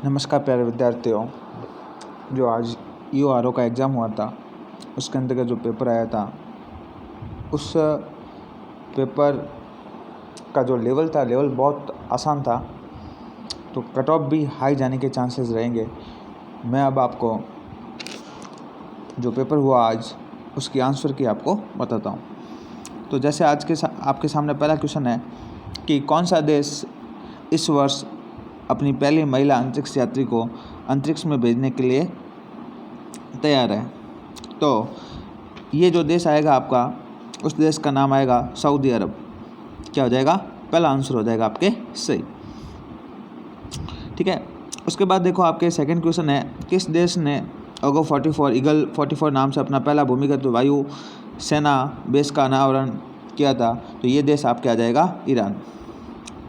नमस्कार प्यारे विद्यार्थियों। जो आज ईओआरओ का एग्ज़ाम हुआ था उसके अंतर्गत जो पेपर आया था उस पेपर का जो लेवल था लेवल बहुत आसान था, तो कट ऑफ भी हाई जाने के चांसेस रहेंगे। मैं अब आपको जो पेपर हुआ आज उसकी आंसर की आपको बताता हूँ। तो जैसे आज के आपके सामने पहला क्वेश्चन है कि कौन सा देश इस वर्ष अपनी पहली महिला अंतरिक्ष यात्री को अंतरिक्ष में भेजने के लिए तैयार है। तो ये जो देश आएगा आपका, उस देश का नाम आएगा सऊदी अरब। क्या हो जाएगा? पहला आंसर हो जाएगा आपके सही। ठीक है। उसके बाद देखो आपके सेकंड क्वेश्चन है, किस देश ने ओगो 44 ईगल 44 नाम से अपना पहला भूमिगत वायु सेना बेस का अनावरण किया था? तो ये देश आपके आ जाएगा ईरान।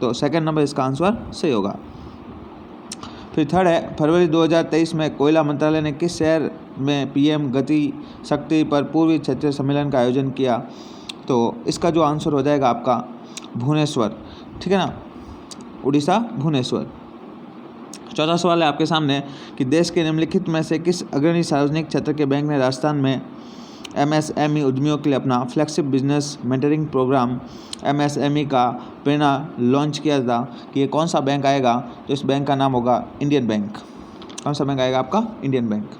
तो सेकंड नंबर इसका आंसर सही होगा। फिर थर्ड है, फरवरी 2023 में कोयला मंत्रालय ने किस शहर में पीएम गति शक्ति पर पूर्वी क्षेत्रीय सम्मेलन का आयोजन किया? तो इसका जो आंसर हो जाएगा आपका भुवनेश्वर। ठीक है ना, उड़ीसा भुवनेश्वर। चौथा सवाल है आपके सामने कि देश के निम्नलिखित में से किस अग्रणी सार्वजनिक क्षेत्र के बैंक ने राजस्थान में एमएसएमई उद्यमियों के लिए अपना flagship business mentoring program MSME का प्रेरणा लॉन्च किया था? कि ये कौन सा बैंक आएगा? तो इस बैंक का नाम होगा इंडियन बैंक। कौन सा बैंक आएगा आपका? Indian bank.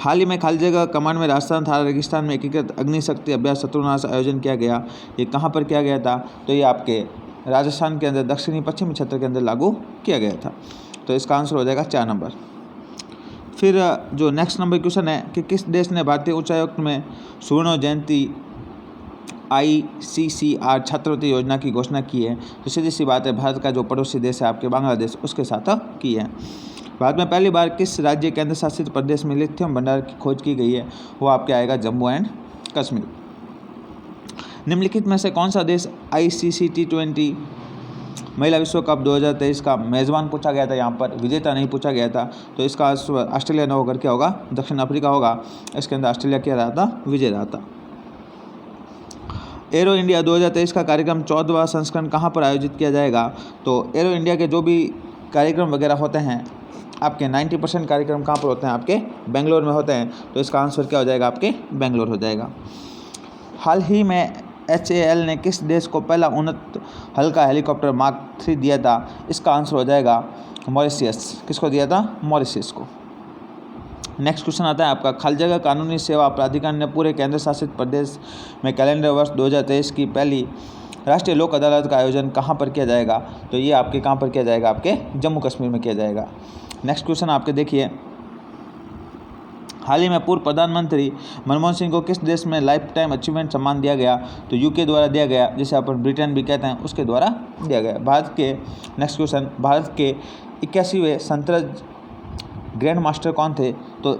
हाल ही में खाली जगह कमांड में राजस्थान थार रेगिस्तान में एकीकृत अग्निशक्ति अभ्यास शत्रुनाश आयोजन किया गया। ये कहाँ पर किया गया था? तो ये आपके राजस्थान के अंदर दक्षिणी पश्चिमी क्षेत्र के अंदर लागू किया गया था। तो इसका आंसर हो जाएगा 4 नंबर। फिर जो नेक्स्ट नंबर क्वेश्चन है कि किस देश ने भारतीय उच्चायुक्त में स्वर्ण जयंती ICCR छात्रवृत्ति योजना की घोषणा की है? तो सीधी सी बात है, भारत का जो पड़ोसी देश है आपके बांग्लादेश, उसके साथ की है। भारत में पहली बार किस राज्य केंद्र शासित प्रदेश में लिथियम भंडार की खोज की गई है? वो आपके आएगा जम्मू एंड कश्मीर। निम्नलिखित में से कौन सा देश ICC T20 महिला विश्व कप 2023 का मेज़बान पूछा गया था? यहाँ पर विजेता नहीं पूछा गया था। तो इसका आंसर ऑस्ट्रेलिया न होकर क्या होगा? दक्षिण अफ्रीका होगा। इसके अंदर ऑस्ट्रेलिया क्या रहा था? विजय रहा था। एरो इंडिया 2023 का कार्यक्रम 14वां संस्करण कहाँ पर आयोजित किया जाएगा? तो एरो इंडिया के जो भी कार्यक्रम वगैरह होते हैं आपके 90% कार्यक्रम कहाँ पर होते हैं? आपके बेंगलोर में होते हैं। तो इसका आंसर क्या हो जाएगा? आपके बेंगलोर हो जाएगा। हाल ही में HAL ने किस देश को पहला उन्नत हल्का हेलीकॉप्टर मार्क 3 दिया था? इसका आंसर हो जाएगा मॉरिशियस। किसको दिया था? मॉरिशियस को। नेक्स्ट क्वेश्चन आता है आपका, खाली जगह कानूनी सेवा प्राधिकरण ने पूरे केंद्र शासित प्रदेश में कैलेंडर वर्ष 2023 की पहली राष्ट्रीय लोक अदालत का आयोजन कहाँ पर किया जाएगा? तो ये आपके कहाँ पर किया जाएगा? आपके जम्मू कश्मीर में किया जाएगा। नेक्स्ट क्वेश्चन आपके देखिए, हाल ही में पूर्व प्रधानमंत्री मनमोहन सिंह को किस देश में लाइफ टाइम अचीवमेंट सम्मान दिया गया? तो यूके द्वारा दिया गया, जिसे अपन ब्रिटेन भी कहते हैं, उसके द्वारा दिया गया। भारत के नेक्स्ट क्वेश्चन, भारत के 81वें शतरंज ग्रैंड मास्टर कौन थे? तो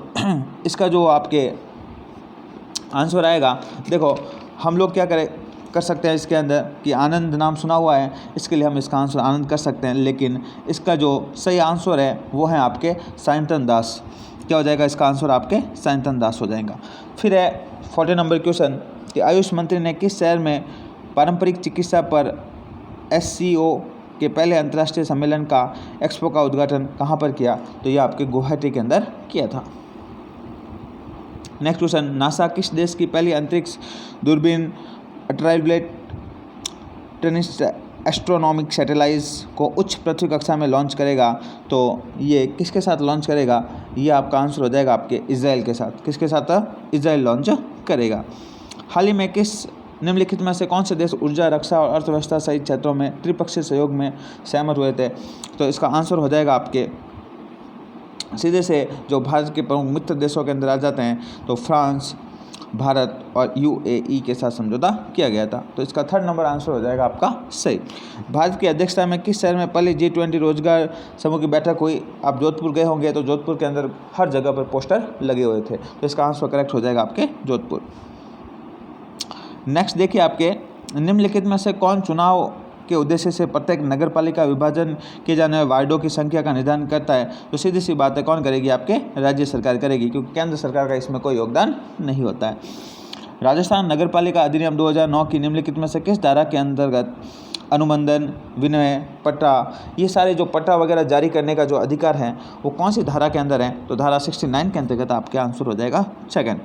इसका जो आपके आंसर आएगा, देखो हम लोग क्या कर सकते हैं इसके अंदर कि आनंद नाम सुना हुआ है, इसके लिए हम इसका आंसर आनंद कर सकते हैं, लेकिन इसका जो सही आंसर है वो है आपके साइंतन दास। क्या हो जाएगा? इसका आंसर आपके साइंतन दास हो जाएगा। फिर है 40 नंबर क्वेश्चन कि आयुष मंत्री ने किस शहर में पारंपरिक चिकित्सा पर SCO के पहले अंतर्राष्ट्रीय सम्मेलन का एक्सपो का उद्घाटन कहाँ पर किया? तो ये आपके गुवाहाटी के अंदर किया था। नेक्स्ट क्वेश्चन, नासा किस देश की पहली अंतरिक्ष दूरबीन अल्ट्रावायलेट एस्ट्रोनॉमिक सैटेलाइट को उच्च पृथ्वी कक्षा में लॉन्च करेगा? तो ये किसके साथ लॉन्च करेगा? ये आपका आंसर हो जाएगा आपके इजराइल के साथ। किसके साथ? इजराइल लॉन्च करेगा। हाल ही में किस निम्नलिखित में से कौन से देश ऊर्जा, रक्षा और अर्थव्यवस्था सहित क्षेत्रों में त्रिपक्षीय सहयोग में सहमत हुए थे? तो इसका आंसर हो जाएगा आपके सीधे से जो भारत के प्रमुख मित्र देशों के अंदर आ जाते हैं, तो फ्रांस, भारत और UAE के साथ समझौता किया गया था। तो इसका 3rd नंबर आंसर हो जाएगा आपका सही। भारत की अध्यक्षता में किस शहर में पहले G20 रोजगार समूह की बैठक हुई? आप जोधपुर गए होंगे, तो जोधपुर के अंदर हर जगह पर पोस्टर लगे हुए थे। तो इसका आंसर करेक्ट हो जाएगा आपके जोधपुर। नेक्स्ट देखिए आपके, निम्नलिखित में से कौन चुनाव के उद्देश्य से प्रत्येक नगर पालिका विभाजन किए जाने वाले वार्डों की संख्या का निर्धारण करता है? तो सीधी सी बात है, कौन करेगी? आपके राज्य सरकार करेगी, क्योंकि केंद्र सरकार का इसमें कोई योगदान नहीं होता है। राजस्थान नगर पालिका अधिनियम 2009 की निम्नलिखित में से किस धारा के अंतर्गत अनुबंधन, विनिमय, पट्टा, ये सारे जो पट्टा वगैरह जारी करने का जो अधिकार है वो कौन सी धारा के अंदर है? तो धारा 69 के अंतर्गत आपका आंसर हो जाएगा सेकंड।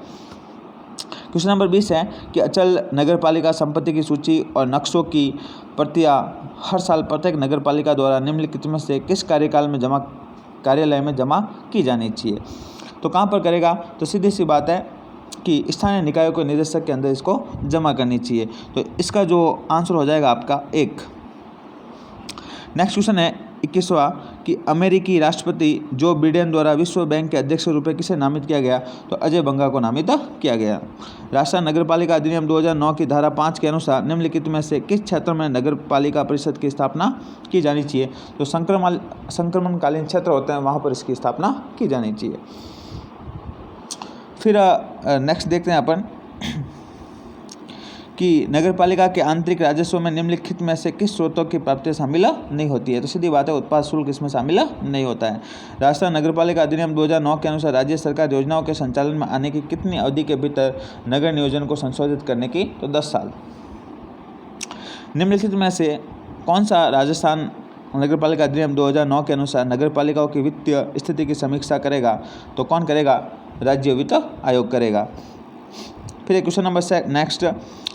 क्वेश्चन नंबर 20 है कि अचल नगरपालिका संपत्ति की सूची और नक्शों की प्रतियां हर साल प्रत्येक नगरपालिका द्वारा निम्नलिखित में से किस कार्यालय में जमा की जानी चाहिए? तो कहाँ पर करेगा? तो सीधी सी बात है कि स्थानीय निकायों के निदेशक के अंदर इसको जमा करनी चाहिए। तो इसका जो आंसर हो जाएगा आपका 1। नेक्स्ट क्वेश्चन है 21वां कि अमेरिकी राष्ट्रपति जो बिडेन द्वारा विश्व बैंक के अध्यक्ष के रूप में किसे नामित किया गया? तो अजय बंगा को नामित किया गया। राजस्थान नगरपालिका अधिनियम 2009 की धारा 5 के अनुसार निम्नलिखित में से किस क्षेत्र में नगरपालिका परिषद की स्थापना की जानी चाहिए? तो संक्रमणकालीन क्षेत्र होते हैं, वहाँ पर इसकी स्थापना की जानी चाहिए। फिर नेक्स्ट देखते हैं अपन कि नगरपालिका के आंतरिक राजस्व में निम्नलिखित में से किस स्रोतों की प्राप्ति शामिल नहीं होती है? तो सीधी बात है, उत्पाद शुल्क इसमें शामिल नहीं होता है। राजस्थान नगरपालिका अधिनियम 2009 के अनुसार राज्य सरकार योजनाओं के संचालन में आने की कितनी अवधि के भीतर नगर नियोजन को संशोधित करने की? तो 10 साल। निम्नलिखित में से कौन सा राजस्थान नगरपालिका अधिनियम 2009 के अनुसार नगरपालिकाओं की वित्तीय स्थिति की समीक्षा करेगा? तो कौन करेगा? राज्य वित्त आयोग करेगा। फिर क्वेश्चन नंबर नेक्स्ट,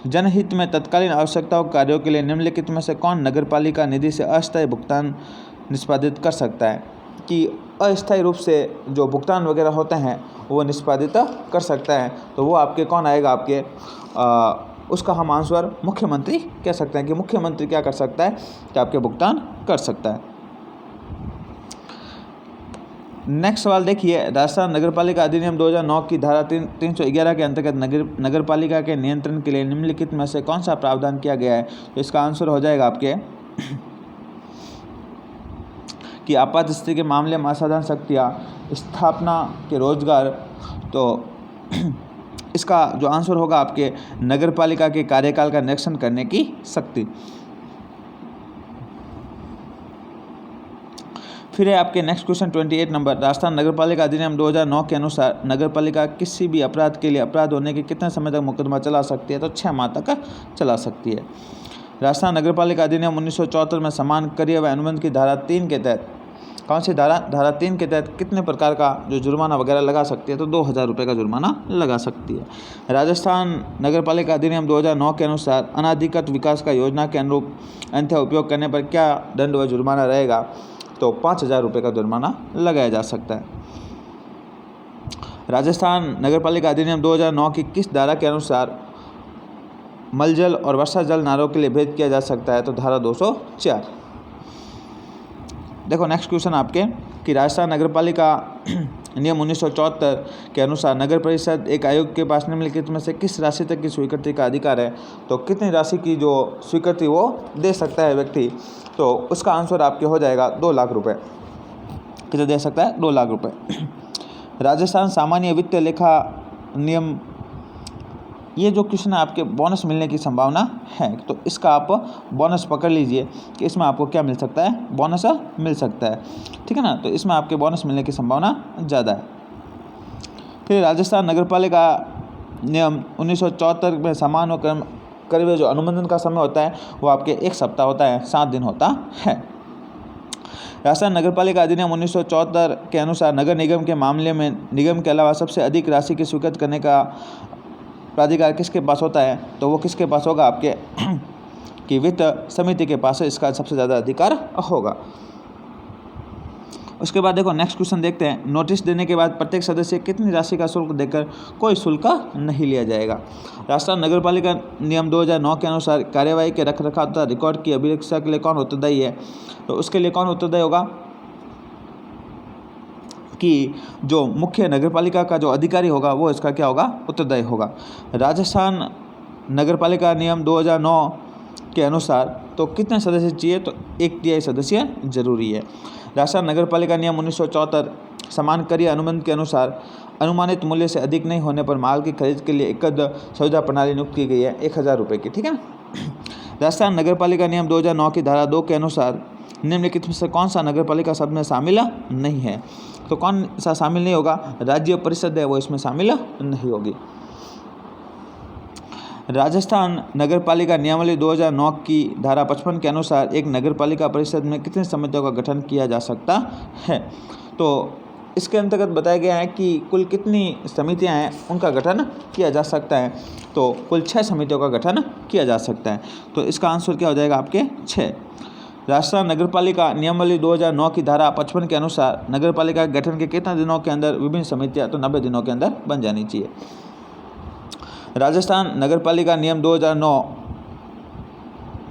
जनहित में तत्कालीन आवश्यकताओं कार्यों के लिए निम्नलिखित में से कौन नगरपालिका निधि से अस्थायी भुगतान निष्पादित कर सकता है? कि अस्थायी रूप से जो भुगतान वगैरह होते हैं वो निष्पादित कर सकता है। तो वो आपके कौन आएगा? आपके उसका हम आंसर मुख्यमंत्री कह सकते हैं कि मुख्यमंत्री क्या कर सकता है कि आपके भुगतान कर सकता है। नेक्स्ट सवाल देखिए, राजस्थान नगरपालिका अधिनियम 2009 की धारा 311 के अंतर्गत नगरपालिका के नियंत्रण के लिए निम्नलिखित में से कौन सा प्रावधान किया गया है? तो इसका आंसर हो जाएगा आपके कि आपात स्थिति के मामले में असाधारण शक्तियाँ, स्थापना के रोजगार। तो इसका जो आंसर होगा आपके नगरपालिका के कार्यकाल का निरीक्षण करने की शक्ति। फिर है आपके नेक्स्ट क्वेश्चन 28 नंबर, राजस्थान नगरपालिका अधिनियम 2009 के अनुसार नगरपालिका किसी भी अपराध के लिए अपराध होने के कितने समय तक मुकदमा चला सकती है? तो 6 माह तक चला सकती है। राजस्थान नगरपालिका अधिनियम 1974 में समान कार्य व अनुबंध की धारा 3 के तहत कौन सी धारा 3 के तहत कितने प्रकार का जो जुर्माना वगैरह लगा सकती है? तो 2000 रुपये का जुर्माना लगा सकती है। राजस्थान नगरपालिका अधिनियम 2009 के अनुसार अनाधिकृत विकास का योजना के अनुरूप अन्यथा उपयोग करने पर क्या दंड व जुर्माना रहेगा? तो 5000 रुपये का जुर्माना लगाया जा सकता है। राजस्थान नगरपालिका अधिनियम 2009 की किस धारा के अनुसार मलजल और वर्षा जल नारों के लिए भेद किया जा सकता है? तो धारा 204। देखो नेक्स्ट क्वेश्चन आपके कि राजस्थान नगरपालिका नियम 1974 के अनुसार नगर परिषद एक आयोग के पास निम्नलिखित में से किस राशि तक की स्वीकृति का अधिकार है? तो कितनी राशि की जो स्वीकृति वो दे सकता है व्यक्ति? तो उसका आंसर आपके हो जाएगा 2 लाख रुपये। कितना दे सकता है? 2 लाख रुपये। राजस्थान सामान्य वित्तीय लेखा नियम, ये जो क्वेश्चन है आपके बोनस मिलने की संभावना है, तो इसका आप बोनस पकड़ लीजिए कि इसमें आपको क्या मिल सकता है? बोनस मिल सकता है, ठीक है ना। तो इसमें आपके बोनस मिलने की संभावना ज़्यादा है। फिर राजस्थान नगरपालिका नियम 1974 में समान व करीब जो अनुबंधन का समय होता है वो आपके 1 सप्ताह होता है, 7 दिन होता है। राजस्थान नगरपालिका अधिनियम 1974 के अनुसार नगर निगम के मामले में निगम के अलावा सबसे अधिक राशि की स्वीकृत करने का प्राधिकार किसके पास होता है? तो वो किसके पास होगा? आपके कि वित्त समिति के पास इसका सबसे ज़्यादा अधिकार होगा। उसके बाद देखो नेक्स्ट क्वेश्चन देखते हैं, नोटिस देने के बाद प्रत्येक सदस्य कितनी राशि का शुल्क देकर कोई शुल्क नहीं लिया जाएगा? राजस्थान नगरपालिका नियम 2009 के अनुसार कार्यवाही के रखरखाव तथा रिकॉर्ड की अभिरक्षा के लिए कौन उत्तरदायी है? तो उसके लिए कौन उत्तरदायी होगा? कि जो मुख्य नगरपालिका का जो अधिकारी होगा वो इसका क्या होगा? उत्तरदायी होगा। राजस्थान नगरपालिका नियम 2009 के अनुसार तो कितने सदस्य चाहिए? तो 1/3 सदस्य जरूरी है। राजस्थान नगरपालिका नियम 1974 समान कार्य अनुबंध के अनुसार अनुमानित मूल्य से अधिक नहीं होने पर माल की खरीद के लिए एकद सुविधा प्रणाली नियुक्त की गई है 1000 रुपये की, ठीक है ना। राजस्थान नगरपालिका नियम 2009 की धारा 2 के अनुसार निम्नलिखित में से कौन सा नगरपालिका शब्द में शामिल नहीं है? तो कौन सा शामिल नहीं होगा? राज्य परिषद है वो इसमें शामिल नहीं होगी। राजस्थान नगरपालिका नियमावली 2009 की धारा 55 के अनुसार एक नगरपालिका परिषद में कितनी समितियों का गठन किया जा सकता है। तो इसके अंतर्गत बताया गया है कि कुल कितनी समितियां हैं उनका गठन किया जा सकता है। तो कुल 6 समितियों का गठन किया जा सकता है। तो इसका आंसर क्या हो जाएगा आपके 6। राजस्थान नगरपालिका नियमावली 2009 की धारा 55 के अनुसार नगरपालिका के गठन के कितने दिनों के अंदर विभिन्न समितियां, तो 90 दिनों के अंदर बन जानी चाहिए। राजस्थान नगरपालिका नियम 2009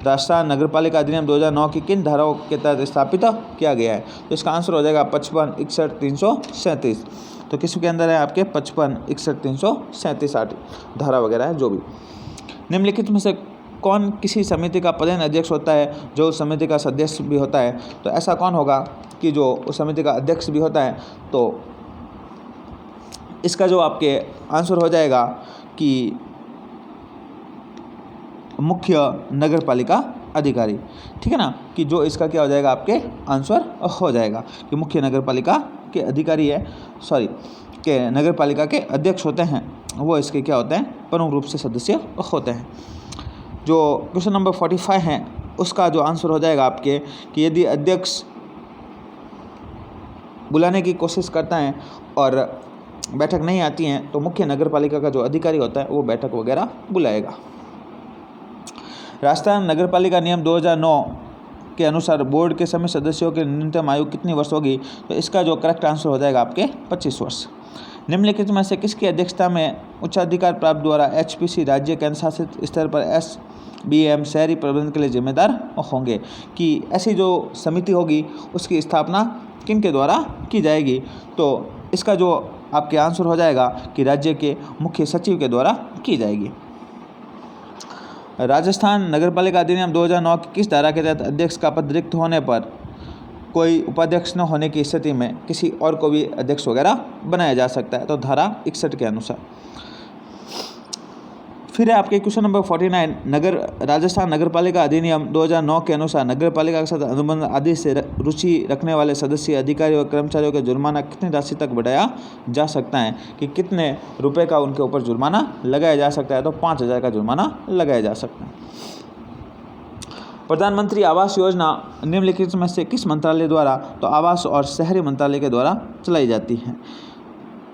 राजस्थान नगरपालिका अधिनियम 2009 की किन धाराओं के तहत स्थापित किया गया है। तो इसका आंसर हो जाएगा 55, 61, 337। तो किसके अंदर है आपके 55, 61, 337 8 धारा वगैरह है जो भी। निम्नलिखित में से कौन किसी समिति का पदेन अध्यक्ष होता है जो उस समिति का सदस्य भी होता है। तो ऐसा कौन होगा कि जो उस समिति का अध्यक्ष भी होता है। तो इसका जो आपके आंसर हो जाएगा कि मुख्य नगरपालिका अधिकारी, ठीक है ना, कि जो इसका क्या हो जाएगा आपके आंसर हो जाएगा कि मुख्य नगरपालिका के अधिकारी है, के नगरपालिका के अध्यक्ष होते हैं, वो इसके क्या होते हैं प्रमुख रूप से सदस्य होते हैं। जो क्वेश्चन नंबर 45 है उसका जो आंसर हो जाएगा आपके कि यदि अध्यक्ष बुलाने की कोशिश करता है और बैठक नहीं आती है तो मुख्य नगरपालिका का जो अधिकारी होता है वो बैठक वगैरह बुलाएगा। राजस्थान नगरपालिका नियम 2009 के अनुसार बोर्ड के सभी सदस्यों की न्यूनतम आयु कितनी वर्ष होगी। तो इसका जो करेक्ट आंसर हो जाएगा आपके 25 वर्ष। निम्नलिखित में से किसकी अध्यक्षता में उच्चाधिकार प्राप्त द्वारा HPC राज्य केंद्र शासित स्तर पर SBM शहरी प्रबंधन के लिए जिम्मेदार होंगे, कि ऐसी जो समिति होगी उसकी स्थापना किन के द्वारा की जाएगी। तो इसका जो आपके आंसर हो जाएगा कि राज्य के मुख्य सचिव के द्वारा की जाएगी। राजस्थान नगरपालिका अधिनियम 2009 की किस धारा के तहत अध्यक्ष का पद रिक्त होने पर कोई उपाध्यक्ष न होने की स्थिति में किसी और को भी अध्यक्ष वगैरह बनाया जा सकता है। तो धारा 61 के अनुसार। फिर है आपके क्वेश्चन नंबर 49, राजस्थान नगरपालिका अधिनियम 2009 के अनुसार नगरपालिका के साथ अनुबंध आदि से रुचि रखने वाले सदस्य, अधिकारी और कर्मचारियों का जुर्माना कितनी राशि तक बढ़ाया जा सकता है, कि कितने रुपए का उनके ऊपर जुर्माना लगाया जा सकता है। तो 5,000 का जुर्माना लगाया जा सकता है। प्रधानमंत्री आवास योजना निम्नलिखित में से किस मंत्रालय द्वारा, तो आवास और शहरी मंत्रालय के द्वारा चलाई जाती है।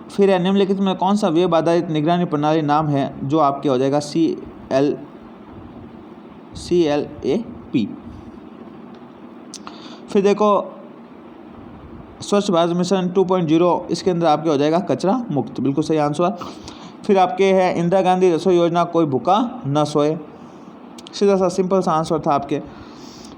फिर है निम्नलिखित में कौन सा वेब आधारित निगरानी प्रणाली नाम है जो आपके हो जाएगा CLAP। फिर देखो स्वच्छ भारत मिशन 2.0, इसके अंदर आपके हो जाएगा कचरा मुक्त, बिल्कुल सही आंसर। फिर आपके है इंदिरा गांधी रसोई योजना कोई भूखा न सोए, सीधा सा सिंपल सा आंसर था आपके।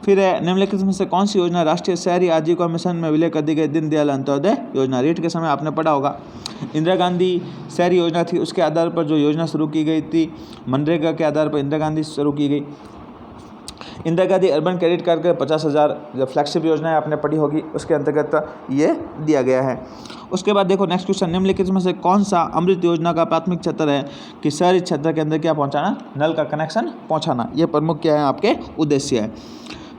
फिर है निम्नलिखित में से कौन सी योजना राष्ट्रीय शहरी आजीविका मिशन में विलय कर दी गई दीनदयाल अंत्योदय योजना। रीट के समय आपने पढ़ा होगा इंदिरा गांधी शहरी योजना थी, उसके आधार पर जो योजना शुरू की गई थी मनरेगा के आधार पर इंदिरा गांधी शुरू की गई। Indira Gandhi urban credit card के 50,000 जो फ्लैगशिप योजना है आपने पढ़ी होगी, उसके अंतर्गत ये दिया गया है। उसके बाद देखो नेक्स्ट क्वेश्चन, निम्नलिखित में से कौन सा अमृत योजना का प्राथमिक क्षेत्र है, कि शहरी क्षेत्र के अंदर क्या पहुंचाना, नल का कनेक्शन पहुंचाना, ये प्रमुख क्या है आपके उद्देश्य है।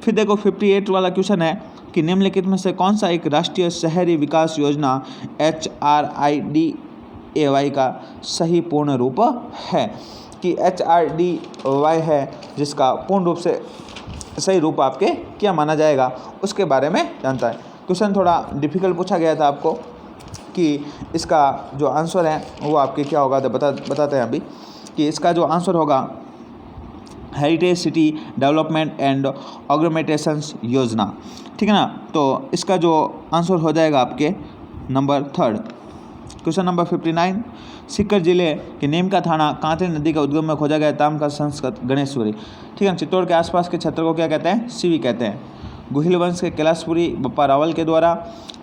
फिर देखो 58 वाला क्वेश्चन है कि निम्नलिखित में से कौन सा एक राष्ट्रीय शहरी विकास योजना HRIDAY का सही पूर्ण रूप है, कि HRDY है जिसका पूर्ण रूप से सही रूप आपके क्या माना जाएगा, उसके बारे में जानता है। क्वेश्चन थोड़ा डिफिकल्ट पूछा गया था आपको कि इसका जो आंसर है वो आपके क्या होगा, तो बताते हैं अभी कि इसका जो आंसर होगा हेरिटेज सिटी डेवलपमेंट एंड ऑग्मेंटेशंस योजना, ठीक है ना। तो इसका जो आंसर हो जाएगा आपके नंबर 3। क्वेश्चन नंबर 59, सीकर जिले के नीमका थाना कांतरी नदी का उद्गम में खोजा गया ताम का संस्कृत गणेश्वरी, ठीक है। चित्तौड़ के आसपास के क्षेत्र को क्या कहते हैं, सीवी कहते हैं। गुहिल वंश के कैलाशपुरी बप्पा रावल के द्वारा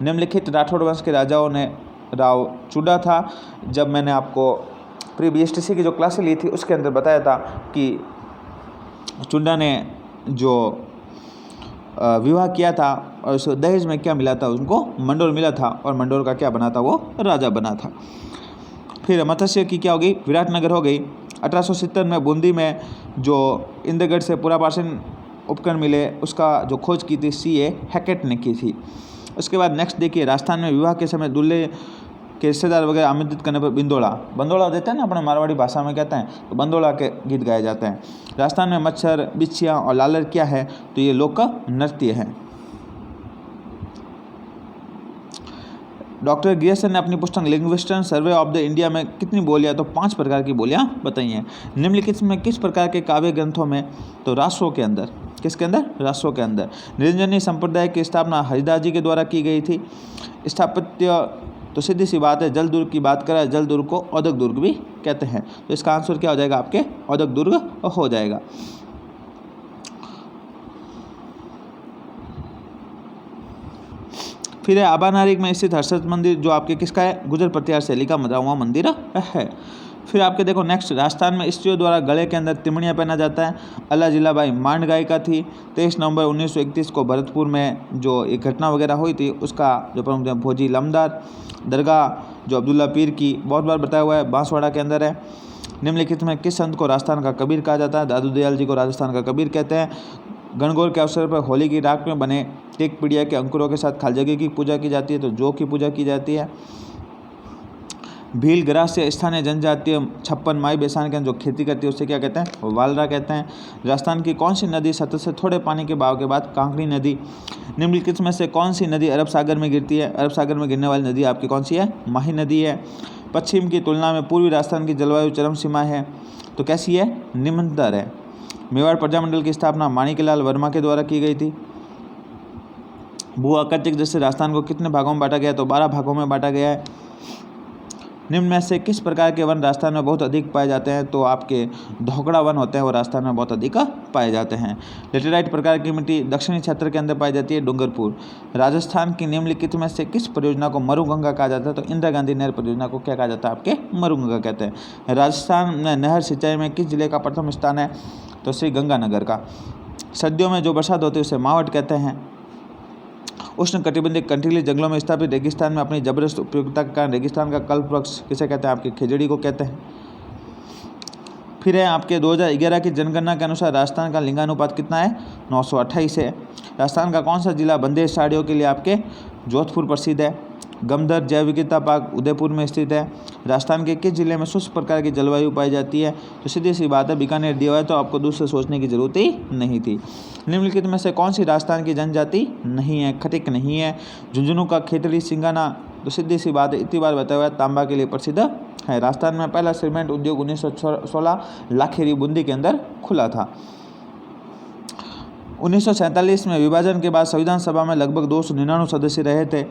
निम्नलिखित राठौड़ वंश के राजाओं ने राव चुना था। जब मैंने आपको प्री BSTC की जो क्लासें ली थी उसके अंदर बताया था कि चुंडा ने जो विवाह किया था और उस दहेज में क्या मिला था, उनको मंडोर मिला था और मंडोर का क्या बना था, वो राजा बना था। फिर मत्स्य की क्या हो गई, विराटनगर हो गई। 1870 में बूंदी में जो इंद्रगढ़ से पुरापाषाण उपकरण मिले उसका जो खोज की थी CA हैकेट ने की थी। उसके बाद नेक्स्ट देखिए, राजस्थान में विवाह के समय दूल्हे के रिश्तेदार वगैरह आमंत्रित करने पर बंदोड़ा देते हैं ना, अपने मारवाड़ी भाषा में कहते हैं, तो बंदोड़ा के गीत गाए जाते हैं। राजस्थान में मच्छर, बिच्छियाँ और लालर क्या है, तो ये लोक नृत्य है। डॉक्टर गियर्सन ने अपनी पुस्तक linguistic survey of the India में कितनी बोलियां, तो 5 प्रकार की बोलियां बताई हैं। निम्नलिखित में किस प्रकार के काव्य ग्रंथों में, तो राष्ट्रों के अंदर, किसके अंदर, राष्ट्रों के अंदर निरंजनी संप्रदाय की स्थापना हरिदास जी के द्वारा की गई थी। स्थापत्य, तो सीधी सी बात है, जल दुर्ग की बात करें, जल दुर्ग को औदक दुर्ग भी कहते हैं, तो इसका आंसर क्या हो जाएगा आपके औदक दुर्ग हो जाएगा। फिर है आबानारिक में स्थित हर्षद मंदिर, जो आपके किसका है, गुजर प्रतिहार शैली का बना हुआ मंदिर है। फिर आपके देखो नेक्स्ट, राजस्थान में स्त्रियों द्वारा गले के अंदर तिमड़ियाँ पहना जाता है। अल्लाह जिलाबाई मांड गायिका थी। 23 नवंबर 1931 को भरतपुर में जो एक घटना वगैरह हुई थी, उसका जो प्रमुख भोजी लमदार दरगाह जो अब्दुल्ला पीर की बहुत बार बताया हुआ है, बांसवाड़ा के अंदर है। निम्नलिखित में किस संत को राजस्थान का कबीर कहा जाता है, दादू दयाल जी को राजस्थान का कबीर कहते हैं। गणगौर के अवसर पर होली की राख में बने टेक पीड़िया के अंकुरों के साथ खालजगी की पूजा की जाती है, तो जौ की पूजा की जाती है। भील ग्रास्य स्थानीय जनजातीय 56 माई बेसान के जो खेती करती है उससे क्या कहते हैं, वालरा कहते हैं। राजस्थान की कौन सी नदी सतह से थोड़े पानी के बहाव के बाद कांकरी नदी। निम्नलिखित में से कौन सी नदी अरब सागर में गिरती है, अरब सागर में गिरने वाली नदी आपकी कौन सी है, माही नदी है। पश्चिम की तुलना में पूर्वी राजस्थान की जलवायु चरम सीमा है, तो कैसी है, निम्नतर है। मेवाड़ प्रजामंडल की स्थापना माणिकलाल वर्मा के द्वारा की गई थी। भू आकृतिक दृष्टि से राजस्थान को कितने भागों में बांटा गया, तो 12 भागों में बांटा गया है। निम्न में से किस प्रकार के वन राजस्थान में बहुत अधिक पाए जाते हैं, तो आपके धोकड़ा वन होते हैं वो राजस्थान में बहुत अधिक पाए जाते हैं। लेटेराइट प्रकार की मिट्टी दक्षिणी क्षेत्र के अंदर पाई जाती है, डूंगरपुर। राजस्थान की निम्नलिखित में से किस परियोजना को मरुगंगा कहा जाता है, तो इंदिरा गांधी नहर परियोजना को क्या कहा जाता है, आपके मरुगंगा कहते हैं। राजस्थान में नहर सिंचाई में किस जिले का प्रथम स्थान है, तो श्री गंगानगर का। सर्दियों में जो बरसात होती है उसे मावट कहते हैं। उष्ण कटिबंधीय कंटीले जंगलों में स्थापित रेगिस्तान में अपनी जबरदस्त उपयोगिता के कारण रेगिस्तान का कल्प वृक्ष किसे कहते हैं, आपकी खेजड़ी को कहते हैं। फिर है आपके 2011 की जनगणना के अनुसार राजस्थान का लिंगानुपात कितना है, 928 है। राजस्थान का कौन सा जिला बंदेज साड़ियों के लिए आपके जोधपुर प्रसिद्ध है। गमदर जैव विविधता पार्क उदयपुर में स्थित है। राजस्थान के किस जिले में शुष्क प्रकार की जलवायु पाई जाती है, तो सीधी सी बात है बीकानेर दिया हुआ है, तो आपको दूसरे सोचने की जरूरत ही नहीं थी। निम्नलिखित में से कौन सी राजस्थान की जनजाति नहीं है, खटिक नहीं है। झुंझुनू का खेतड़ी सिंगाना, तो सीधी सी बात है इतनी बार बताया हुआ है, तांबा के लिए प्रसिद्ध है। राजस्थान में पहला सीमेंट उद्योग 1916 लाखेरी बूंदी के अंदर खुला था। 1947 में विभाजन के बाद संविधान सभा में लगभग 299 सदस्य रहे थे।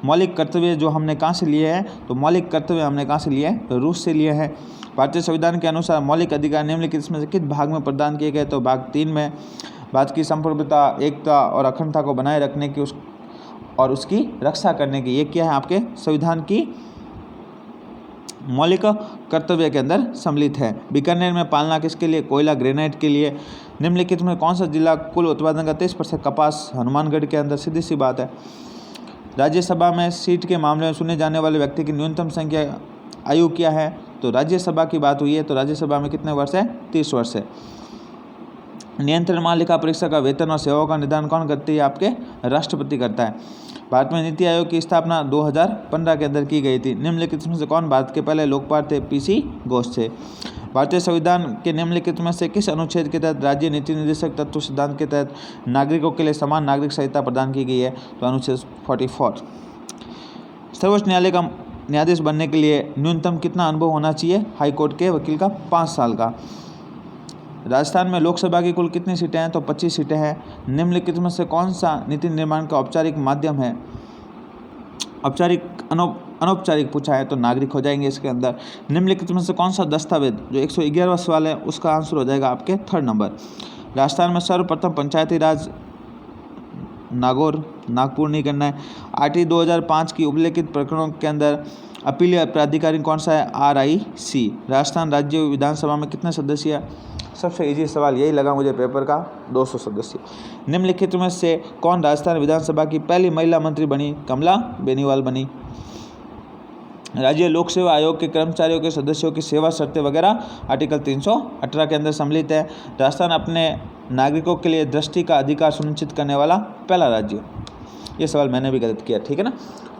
मौलिक कर्तव्य जो हमने कहाँ से लिए हैं, तो मौलिक कर्तव्य हमने कहाँ से लिए हैं, तो रूस से लिए हैं। भारतीय संविधान के अनुसार मौलिक अधिकार निम्नलिखित इसमें से किस भाग में प्रदान किए गए, तो भाग 3 में। भारत की संप्रभुता, एकता और अखंडता को बनाए रखने की और उसकी रक्षा करने की, ये क्या है आपके संविधान की मौलिक कर्तव्य के अंदर सम्मिलित है। बीकानेर में पालना किसके लिए, कोयला ग्रेनाइट के लिए। निम्नलिखित में कौन सा जिला कुल उत्पादन का 23% कपास, हनुमानगढ़ के अंदर, सीधी सी बात है। राज्यसभा में सीट के मामले में चुने जाने वाले व्यक्ति की न्यूनतम संख्या आयु क्या है, तो राज्यसभा की बात हुई है, तो राज्यसभा में कितने वर्ष है, 30 वर्ष है। नियंत्रण महालेखा परीक्षा का वेतन और सेवाओं का निर्धारण कौन करती है, आपके राष्ट्रपति करता है। भारत में नीति आयोग की स्थापना 2015 के अंदर की गई थी। निम्नलिखित में से कौन भारत के पहले लोकपाल थे, पीसी घोष थे। भारतीय संविधान के निम्नलिखित में से किस अनुच्छेद के तहत राज्य नीति निर्देशक तत्व सिद्धांत के तहत नागरिकों के लिए समान नागरिक संहिता प्रदान की गई है, तो अनुच्छेद 44। सर्वोच्च न्यायालय का न्यायाधीश बनने के लिए न्यूनतम कितना अनुभव होना चाहिए, हाईकोर्ट के वकील का 5 साल का। राजस्थान में लोकसभा की कुल कितनी सीटें हैं, तो 25 सीटें हैं। निम्नलिखित में से कौन सा नीति निर्माण का औपचारिक माध्यम है, औपचारिक अनौपचारिक पूछा है तो नागरिक हो जाएंगे इसके अंदर। निम्नलिखित में से कौन सा दस्तावेज, जो 111वां सवाल है उसका आंसर हो जाएगा आपके 3rd नंबर। राजस्थान में सर्वप्रथम पंचायती राज नागपुर नहीं करना है। आरटी 2005 की उल्लेखित प्रकरणों के अंदर अपीलीय प्राधिकारी कौन सा है, RIC। राजस्थान राज्य विधानसभा में कितने सदस्य है, सबसे इजी सवाल यही लगा मुझे पेपर का, 200 सदस्य। निम्नलिखित में से कौन राजस्थान विधानसभा की पहली महिला मंत्री बनी, कमला बेनीवाल बनी। राज्य लोक सेवा आयोग के कर्मचारियों के सदस्यों की सेवा शर्तें वगैरह आर्टिकल 318 के अंदर सम्मिलित है। राजस्थान अपने नागरिकों के लिए दृष्टि का अधिकार सुनिश्चित करने वाला पहला राज्य। ये सवाल मैंने भी गलत किया, ठीक है ना।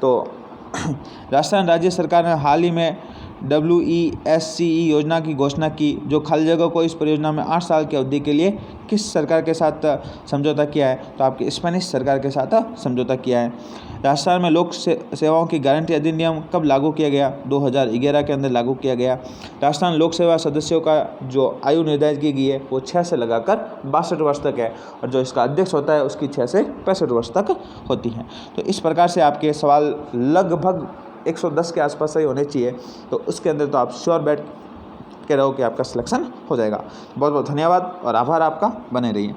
तो राजस्थान राज्य सरकार ने हाल ही में WESCE योजना की घोषणा की, जो खाली जगह को इस परियोजना में 8 साल की अवधि के लिए किस सरकार के साथ समझौता किया है? तो आपकी स्पेनिश सरकार के साथ समझौता किया है। राजस्थान में लोक सेवाओं की गारंटी अधिनियम कब लागू किया गया? 2011 के अंदर लागू किया गया। राजस्थान लोक सेवा सदस्यों का जो आयु निर्धारित की गई है वो 6 से लगाकर 62 वर्ष तक है, और जो इसका अध्यक्ष होता है उसकी 6 से 65 वर्ष तक होती है। तो इस प्रकार से आपके सवाल लगभग 110 के आसपास सही होने चाहिए, तो उसके अंदर तो आप श्योर बैठ के रहो कि आपका सिलेक्शन हो जाएगा। बहुत बहुत धन्यवाद और आभार आपका, बने रहिए।